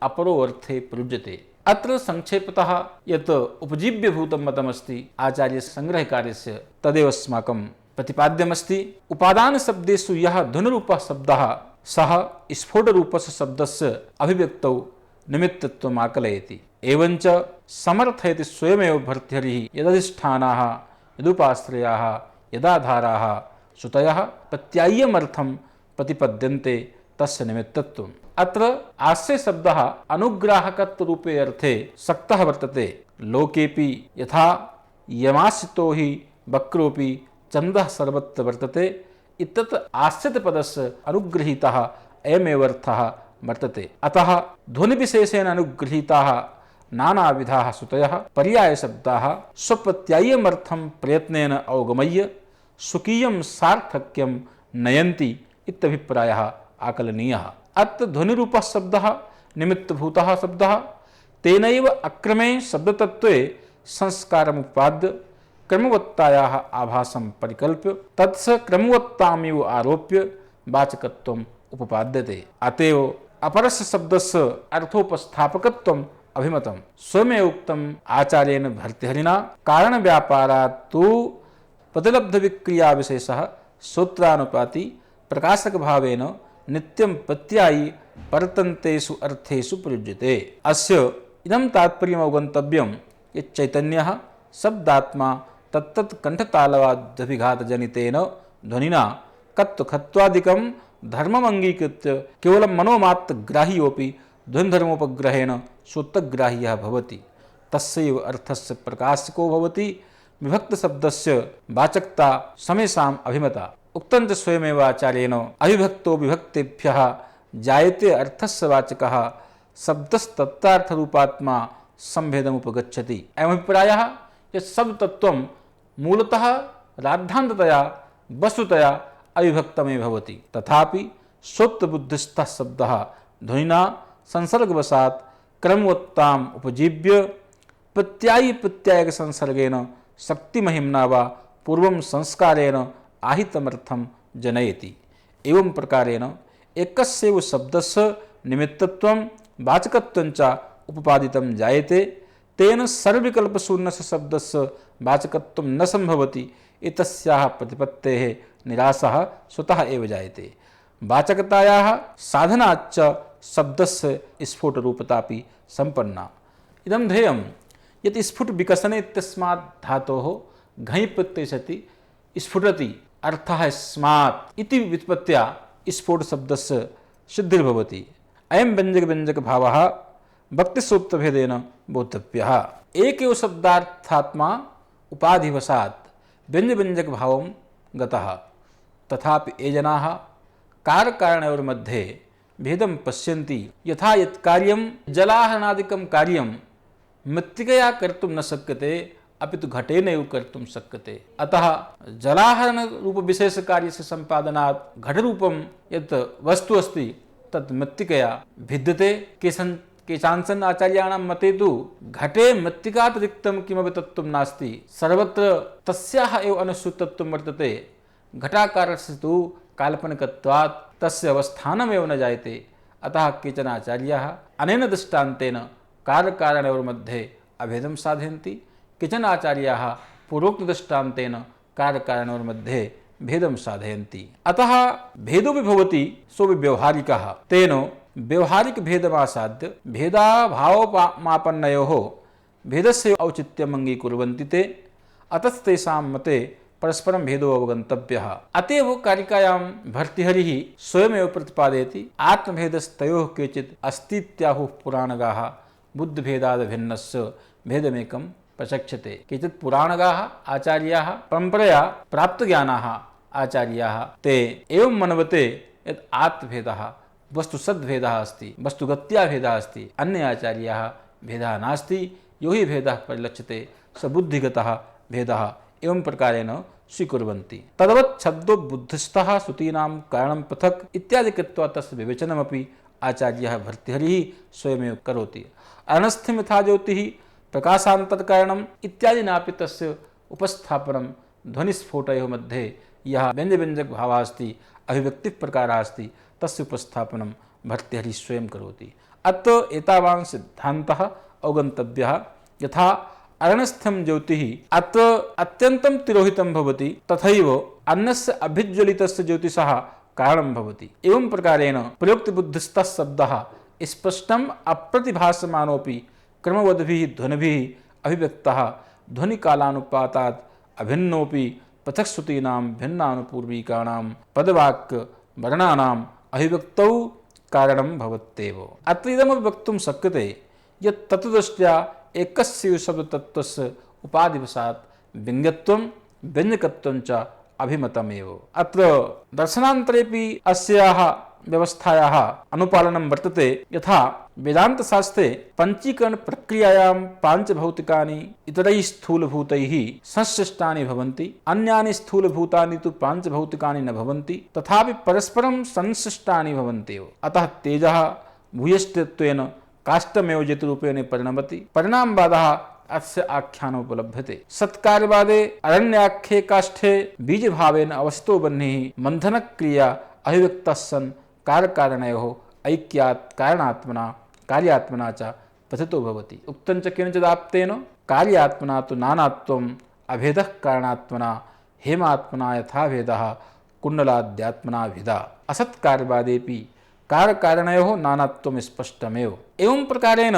अपरो अर्थे प्रयुज्यते। अत्र संक्षेपतः यत् उपजीव्यभूतं मतमस्ति आचार्यसङ्ग्रहकार्यस्य तदेव अस्माकं प्रतिपाद्यमस्ति। उपादानशब्देषु यः ध्वनिरूपः शब्दः सः स्फोटरूपस्य शब्दस्य अभिव्यक्तौ निमित्तत्वम् आकलयति। एवञ्च समर्थयति स्वयमेव भर्तृहरिः यदधिष्ठानाः यदुपाश्रयाः यदाधाराः श्रुतयः प्रत्याय्यमर्थं प्रतिपद्यन्ते तस्य निमित्तत्वम्। अत्र आश्रयशब्दः अनुग्राहकत्वरूपे अर्थे सक्तः वर्तते। लोकेऽपि यथा यमाश्रितो हि वक्रोऽपि चन्दः सर्वत्र वर्तते इत्यत् आश्रितपदस्य अनुगृहीतः अयमेव अर्थः वर्तते। अतः ध्वनिविशेषेण अनुगृहीताः नानाविधाः श्रुतयः पर्यायशब्दाः स्वप्रत्याय्यमर्थं प्रयत्नेन अवगमय्य स्वकीयं सार्थक्यं नयन्ति इत्यभिप्रायः आकलनीयः। अत्र ध्वनिरूपः शब्दः निमित्तभूतः शब्दः तेनैव अक्रमे शब्दतत्त्वे संस्कारमुत्पाद्य क्रमवत्तायाः आभासं परिकल्प्य तत्स क्रमवत्तामिव आरोप्य वाचकत्वम् उपपाद्यते। अतएव अपरस्य शब्दस्य अर्थोपस्थापकत्वम् अभिमतं। स्वयमेव उक्तम् आचार्येण भर्तृहरिणा कारणव्यापारात् तु प्रतिलब्धविक्रियाविशेषः सूत्रानुपाति प्रकाशकभावेन नित्यं प्रत्यायी परतन्तेषु अर्थेषु प्रयुज्यते। अस्य इदं तात्पर्यम् अवगन्तव्यं यत् चैतन्यः शब्दात्मा तत्तत् कंठतालवाद्यभिघातजनितेन ध्वनिना कत्वखत्वादिकं धर्ममङ्गीकृत्य केवलं मनोमात्रग्राह्योऽपि ध्वनिधर्मोपग्रहेण श्रोत्रग्राह्यः भवति। तस्यैव अर्थस्य प्रकाशको भवति। विभक्तशब्दस्य वाचकता समेषाम् अभिमता। उक्तं च स्वयमेव आचार्येण अविभक्तो विभक्तेभ्यः जायते अर्थस्य वाचकः शब्दस्तत्रार्थरूपात्मा संभेदमुपगच्छति। अयमभिप्रायः यत् शब्दतत्त्वं मूलतः राद्धान्ततया वस्तुतया अविभक्तमेव भवति। तथापि श्रोत्रबुद्धिस्थः शब्दः ध्वनिना संसर्गवशात् क्रमवत्ताम् उपजीव्य प्रत्यायी प्रत्यायक संसर्गेण शक्तिमहिम्ना वा पूर्वं संस्कारेण आहितमर्थं जनयति। एवं प्रकारेण एकस्यैव शब्दस्य निमित्तत्वं वाचकत्वं च उपपादितं जायते। तेन सर्वविकल्पशून्यस्य शब्दस्य वाचकत्वं न संभवति। एतस्याः प्रतिपत्तेः निरासः स्वतः एव जायते। वाचकतायाः साधनाच्च शब्दस्य स्फुटरूपतापि सम्पन्ना। इदं ध्येयं यत् स्फुट विकसने इत्यस्मात् धातोः घञ् प्रत्यये सति स्फुटति अर्थः स्मात् इति व्युत्पत्त्या स्फोटशब्दस्य सिद्धिर्भवति। अयं व्यञ्जकभावः भक्तिसूत्रभेदेन बोद्धव्यः। एकेव शब्दार्थात्मा उपाधिवशात् व्यञ्जकभावं गतः। तथापि ये जनाः कारकारणयोर्मध्ये भेदं पश्यन्ति। यथा यत् कार्यं जलाहरणादिकं कार्यं मृत्तिकया कर्तुं न शक्यते अपि तु घटेनैव कर्तुं शक्यते। अतः जलाहरण रूप विशेष कार्यस्य सम्पादनात् घटरूपं यत् वस्तु अस्ति तत् मृत्तिकया भिद्यते। केषाञ्चन आचार्याणां मते तु घटे मृत्तिकातिरिक्तं किमपि तत्त्वं नास्ति, सर्वत्र तस्याः एव अनुस्यूतत्वं वर्तते। घटाकारस्य तु काल्पनिकत्वात् तस्य अवस्थानमेव न जायते। अतः केचन आचार्याः अनेन दृष्टान्तेन कार्यकारणयोर्मध्ये अभेदं साधयन्ति, केचन आचार्याः पूर्वोक्तदृष्टान्तेन कार्यकारणयोर्मध्ये भेदं साधयन्ति। अतः भेदोऽपि भवति सोऽपि व्यवहारिकः। तेन व्यवहारिक भेदमासाद्य भेदाभावमापन्नयोः भेदस्य औचित्यम् अङ्गीकुर्वन्ति ते। अतस्तेषां मते परस्परं भेदो अवगन्तव्यः। अतएव कारिकायां भर्तृहरिः स्वयमेव प्रतिपादयति आत्मभेदस्तयोः केचित् अस्तीत्याहुः पुराणगाः बुद्धभेदाद् भिन्नस्य भेदमेकं प्रचक्षते। केचित् पुराणगाः आचार्याः परम्परया प्राप्तज्ञानाः आचार्याः ते एवं मन्वते यत् आत्मभेदः वस्तुसद्भेदः अस्ति, वस्तुगत्या भेदः अस्ति। अन्ये आचार्याः भेदः नास्ति, यो हि भेदः परिलक्ष्यते स बुद्धिगतः भेदः एवं प्रकारेण स्वीकुर्वन्ति। तद्वत् शब्दो बुद्धिस्थः श्रुतीनां कारणं पृथक् इत्यादि कृत्वा तस्य विवेचनमपि आचार्यः भर्तृहरिः स्वयमेव करोति। अनस्थं यथा ज्योतिः प्रकाशान्तरकारणम् इत्यादिनापि तस्य उपस्थापनं ध्वनिस्फोटयोः मध्ये यः व्यञ्जकभावः अस्ति, अभिव्यक्तिप्रकारः अस्ति, तस्य उपस्थापनं भर्तृहरिः स्वयं करोति। अत्र एतावान् सिद्धान्तः अवगन्तव्यः। यथा अरणस्थं ज्योतिः अत्र अत्यन्तं तिरोहितं भवति, तथैव अन्यस्य अभिज्वलितस्य ज्योतिषः कारणं भवति। एवं प्रकारेण प्रयुक्तबुद्धिस्थः शब्दः स्पष्टम् अप्रतिभासमानोऽपि क्रमवद्भिः ध्वनिभिः अभिव्यक्तः ध्वनिकालानुपातात् अभिन्नोऽपि पृथक् श्रुतीनां भिन्नानुपूर्वीकाणां पदवाक्यवर्णानाम् अभिव्यक्तौ कारणं भवत्येव। अत्र इदमपि वक्तुं शक्यते यत् तत्त्वदृष्ट्या एकस्यैव शब्दतत्त्वस्य उपाधिवशात् व्यङ्ग्यत्वं व्यञ्जकत्वं च अभिमतमेव। अत्र दर्शनान्तरेपि अस्याः व्यवस्थायाः अनुपालनं वर्तते। यथा वेदान्तशास्त्रे पञ्चीकरणप्रक्रियायां पाञ्चभौतिकानि इतरैः स्थूलभूतैः संश्लिष्टानि भवन्ति, अन्यानि स्थूलभूतानि तु पाञ्चभौतिकानि न भवन्ति, तथापि परस्परं संश्लिष्टानि भवन्त्येव। अतः तेजः भूयिष्ठत्वेन काष्ठमेव ज्योतिरूपेण परिणमति। परिणामवादः अस्य आख्यानोपलभ्यते। सत्कार्यवादे अरण्याख्ये काष्ठे बीजभावेन अवस्थितो बह्निः मन्थनक्रिया अभिव्यक्तः सन् कार्यकारणयोः ऐक्यात् कारणात्मना कार्यात्मना च प्रथितो भवति। उक्तं च केनचिदाप्तेन कार्यात्मना तु नानात्वम् अभेदः कारणात्मना हेमात्मना यथा भेदः कुण्डलाद्यात्मना भेदः। असत्कार्यवादेऽपि कार्यकारणयोः नानात्वं स्पष्टमेव। एवं प्रकारेण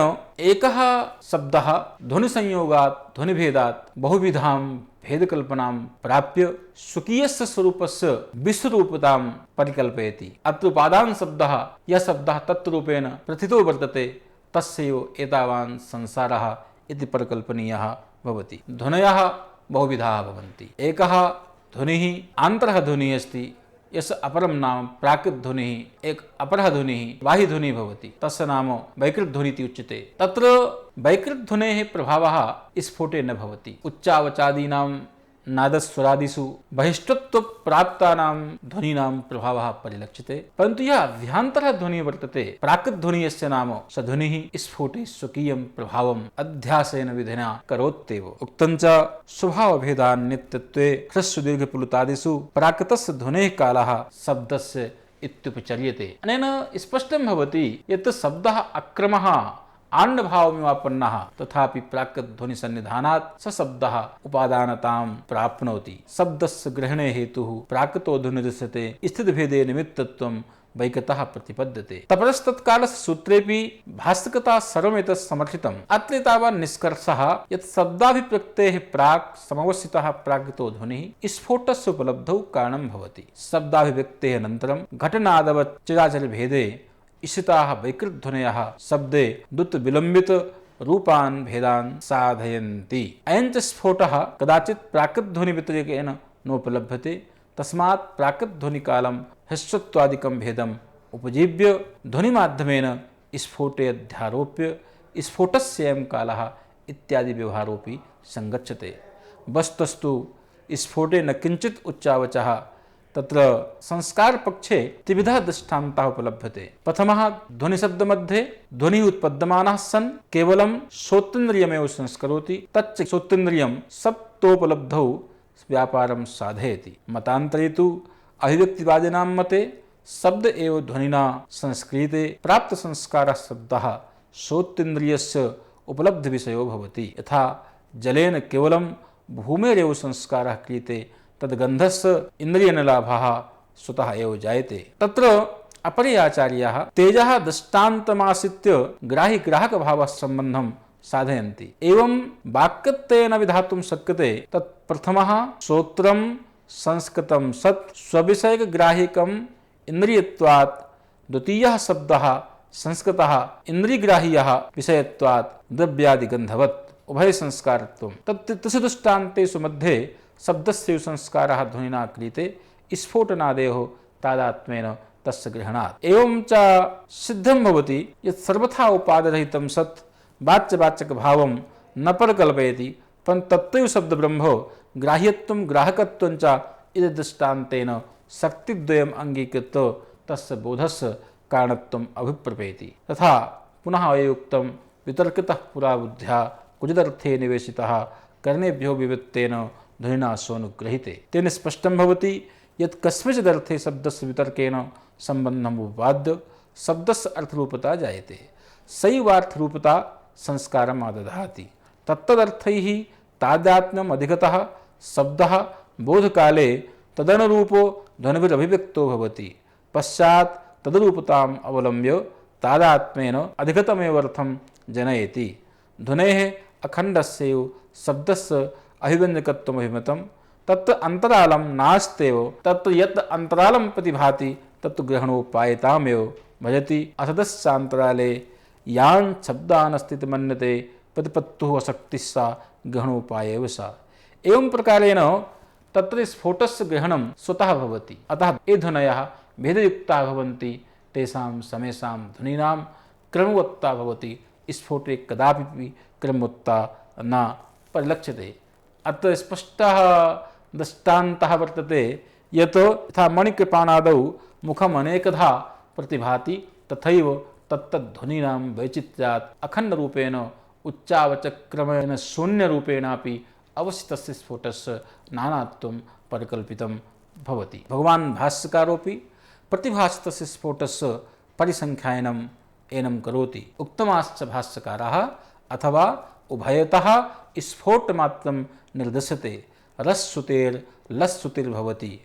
एकः शब्दः ध्वनिसंयोगात् ध्वनिभेदात् बहुविधां भेदकल्पनां प्राप्य स्वकीयस्य स्वरूपस्य विश्वरूपतां परिकल्पयति। अत्र उपादानशब्दः यः शब्दः तत्रूपेण प्रथितो वर्तते तस्यैव एतावान् संसारः इति परिकल्पनीयः भवति। ध्वनयः बहुविधाः भवन्ति। एकः ध्वनिः आन्तरः ध्वनिः अस्ति, यस्य अपरं नाम प्राकृतध्वनिः, एक अपरः ध्वनिः बाह्यध्वनिः भवति, तस्य नाम वैकृतध्वनिः इति उच्यते। तत्र वैकृतध्वनेः प्रभावः स्फोटे न भवति। उच्चावचादीनां नादस्वरादिषु बहिष्ठत्वप्राप्तानां ध्वनीनां प्रभावः परिलक्ष्यते, परन्तु यः अभ्यन्तरः ध्वनिः वर्तते प्राकृतध्वनिः यस्य नाम स ध्वनिः स्फोटे स्वकीयं प्रभावम् अध्यासेन विधिना करोत्येव। उक्तं च स्वभावभेदान्नित्यत्वे ह्रस्वदीर्घप्लुतादिषु प्राकृतस्य ध्वनेः कालः शब्दस्य इत्युपचर्यते। अनेन स्पष्टं भवति यत् शब्दः अक्रमः आण्डभावमिवापन्नः तथापि प्राकृतध्वनिसन्निधानात् स शब्दः उपादानतां प्राप्नोति। शब्दस्य ग्रहणे हेतुः प्राकृतो ध्वनिः दृश्यते, स्थितभेदे निमित्तत्वं वैकतः प्रतिपद्यते। तपरस्तत्कालस्य सूत्रेऽपि भाष्यकृता सर्वमेतत् समर्थितम्। अत्र तावत् निष्कर्षः यत् शब्दाभिव्यक्तेः प्राक् समवस्थितः प्राकृतो ध्वनिः स्फोटस्य उपलब्धौ कारणं भवति। शब्दाभिव्यक्तेः अनन्तरं घटनादवत् चिराचरभेदे स्थिताः वैकृतध्वनयः शब्दे द्रुतविलम्बित रूपान् भेदान् साधयन्ति। अयञ्च स्फोटः कदाचित् प्राकृतध्वनिव्यतिरेकेन नोपलभ्यते, तस्मात् प्राकृतध्वनिकालं ह्रस्वत्वादिकं भेदम् उपजीव्य ध्वनिमाध्यमेन स्फोटे अध्यारोप्य स्फोटस्येयं कालः इत्यादि व्यवहारोपि संगच्छते। वस्तुस्तु स्फोटे न किंचित उच्चावचः तत्र संस्कार पक्षे त्रिविधा दृष्टान्तः उपलभ्यते। प्रथमः ध्वनिशब्द मध्ये ध्वनि उत्पद्यमानः सन् केवलं श्रोतेन्द्रियमेव संस्करोति, तच्च श्रोतेन्द्रियं सप्तोपलब्धौ व्यापारं साधयति। मतान्तरे तु अभिव्यक्तिवादिनां मते शब्द एव ध्वनिना संस्कृते प्राप्त संस्कारः शब्दः श्रोतेन्द्रियस्य उपलब्धि विषयो भवति। यथा जलेन केवलं भूमेरेव संस्कारः क्रियते तद्गन्धस्य इन्द्रियेण लाभः स्वतः एव जायते। तत्र अपरे आचार्याः तेजः दृष्टान्तमाश्रित्य ग्राहिग्राहकभावः सम्बन्धं साधयन्ति। एवं वाक्यत्वेन विधातुं शक्यते तत् प्रथमः श्रोत्रं संस्कृतं सत् स्वविषयकग्राहिकम् इन्द्रियत्वात्, द्वितीयः शब्दः संस्कृतः इन्द्रियग्राह्यः विषयत्वात् द्रव्यादिगन्धवत् उभय संस्कारत्वं। तत् त्रिषु मध्ये शब्दस्य संस्कारः ध्वनिना क्रियते स्फोटनादेः तादात्म्येन तस्य ग्रहणात्। एवं च सिद्धं भवति यत् सर्वथा उपाधिरहितं सत् वाच्यवाचकभावं न परिकल्पयति, परन्तु तत्रैव शब्दब्रह्मो ग्राह्यत्वं ग्राहकत्वं च इति दृष्टान्तेन शक्तिद्वयम् अङ्गीकृत्य तस्य बोधस्य कारणत्वम् अभिप्रपेति। तथा पुनः अयुक्तं वितर्कितः पुरा बुद्ध्या कुचिदर्थे निवेशितः कर्णेभ्यो विवृत्तेन ध्वनिना स्वनुग्रहीते। तेन स्पष्टं भवति यत् कस्मिंचिदर्थे शब्दस्य वितर्केण सम्बन्धम् उपपाद्य शब्दस्य अर्थरूपता जायते, सैवार्थरूपता संस्कारम् आदधाति। तत्तदर्थैः तादात्म्यम् अधिगतः शब्दः बोधकाले तदनुरूपो ध्वनिभिरभिव्यक्तो भवति, पश्चात् तदरूपताम् अवलम्ब्य तादात्म्येन अधिगतमेवर्थं जनयति। ध्वनेः अखण्डस्यैव शब्दस्य अभिव्यञ्जकत्वम् अभिमतं, तत्र अन्तरालं नास्त्येव। तत्र यत् अन्तरालं प्रतिभाति तत् ग्रहणोपायतामेव भजति। असदस्यान्तराले यान् शब्दान् अस्ति मन्यते प्रतिपत्तुः अशक्तिः सा ग्रहणोपाय एव सा। एवं प्रकारेण तत्र स्फोटस्य ग्रहणं स्वतः भवति। अतः ये ध्वनयः भेदयुक्ताः भवन्ति तेषां समेषां ध्वनीनां क्रमवत्ता भवति। स्फोटे कदापि क्रमवत्ता न परिलक्ष्यते। अत्र स्पष्टः दृष्टान्तः वर्तते यत् यथा मणिकृपाणादौ मुखम् अनेकधा प्रतिभाति तथैव तत्तध्वनीनां वैचित्र्यात् अखण्डरूपेण उच्चावचक्रमेण शून्यरूपेणापि अवश्य स्फोटस्य नानात्वं परिकल्पितं भवति। भगवान् भाष्यकारोऽपि प्रतिभासितस्य स्फोटस्य परिसङ्ख्यायनम् एनं करोति। उक्तमाश्च भाष्यकाराः अथवा उभयतः स्फोटमात्रं निर्दिश्यते, रस्सुतेर्लस्सुतिर्भवति।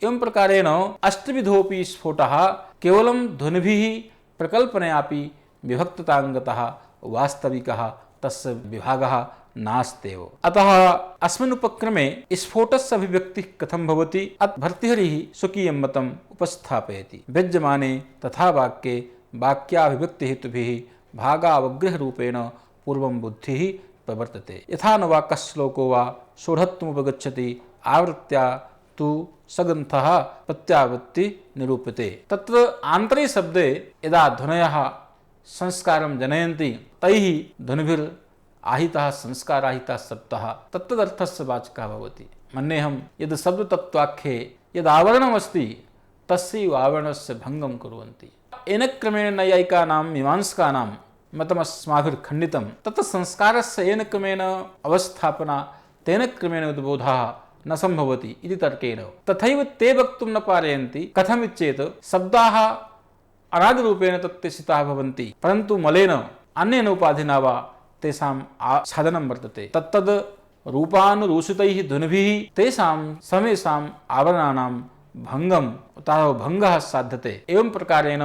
एवं प्रकारेण अष्टविधोऽपि स्फोटः केवलं ध्वनिभिः प्रकल्पनयापि विभक्तताङ्गतः वास्तविकः तस्य विभागः नास्त्येव। अतः अस्मिन् उपक्रमे स्फोटस्य अभिव्यक्तिः कथं भवति अत् भर्तृहरिः स्वकीयं मतम् उपस्थापयति। विद्यमाने तथा वाक्ये वाक्याभिव्यक्तिहेतुभिः भागावग्रहरूपेण पूर्वं बुद्धिः प्रवर्तते। यथा न वा कश्लोको वा सोढत्वमुपगच्छति आवृत्त्या तु सगन्थः प्रत्यावृत्ति निरूप्यते। तत्र आन्तरे शब्दे यदा ध्वनयः संस्कारं जनयन्ति तैः ध्वनिभिराहितः संस्काराहितः शब्दः तत्तदर्थस्य वाचकः भवति। मन्येऽहं यद् शब्दतत्त्वाख्ये यदावरणमस्ति तस्यैव आवरणस्य भङ्गं कुर्वन्ति। येन क्रमेण नैयायिकानां मीमांसकानां मतमस्माभिर्खण्डितं तत्र संस्कारस्य येन क्रमेण अवस्थापना तेन क्रमेण उद्बोधः न सम्भवति इति तर्केण। तथैव ते वक्तुं न पारयन्ति कथमित्येत् शब्दाः अनादिरूपेण तत्तेषिताः भवन्ति, परन्तु मलेन अन्येन उपाधिना वा तेषाम् आच्छादनं वर्तते। तत्तद् रूपानुरूषितैः ध्वनिभिः तेषां समेषाम् आवरणानां भङ्गं उतारो भङ्गः साध्यते। एवं प्रकारेण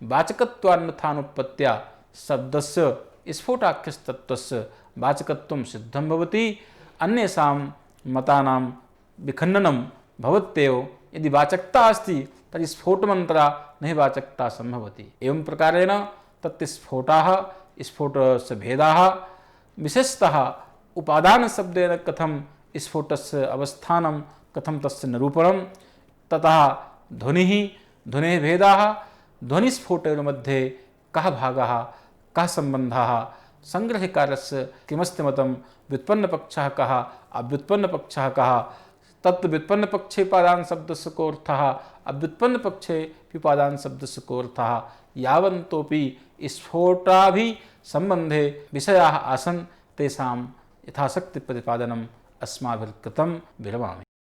वाचकत्वान्यथानुपत्त्या शब्दस्य स्फोटाख्यस्तत्त्वस्य वाचकत्वं सिद्धं भवति। अन्येषां मतानां विखण्डनं भवत्येव। यदि वाचकता अस्ति तर्हि स्फोटमन्तरा न हि वाचकता सम्भवति। एवं प्रकारेण तत् स्फोटाः स्फोटस्य भेदाः विशेषतः उपादानशब्देन कथं स्फोटस्य अवस्थानं कथं तस्य निरूपणं ततः ध्वनिः ध्वनेः भेदाः ध्वनिस्फोटयोर्मध्ये कः भागः कः सम्बन्धः संग्रहकारस्य किमस्ति मतं, व्युत्पन्नपक्षः कः, अव्युत्पन्नपक्षः कः, तत् व्युत्पन्नपक्षे उपादानशब्दस्य कोऽर्थः, अव्युत्पन्नपक्षे उपादानशब्दस्य कोऽर्थः, यावन्तोऽपि स्फोटाभिसम्बन्धे विषयाः आसन् तेषां यथाशक्तिप्रतिपादनम् अस्माभिः कृतं। विरमामि।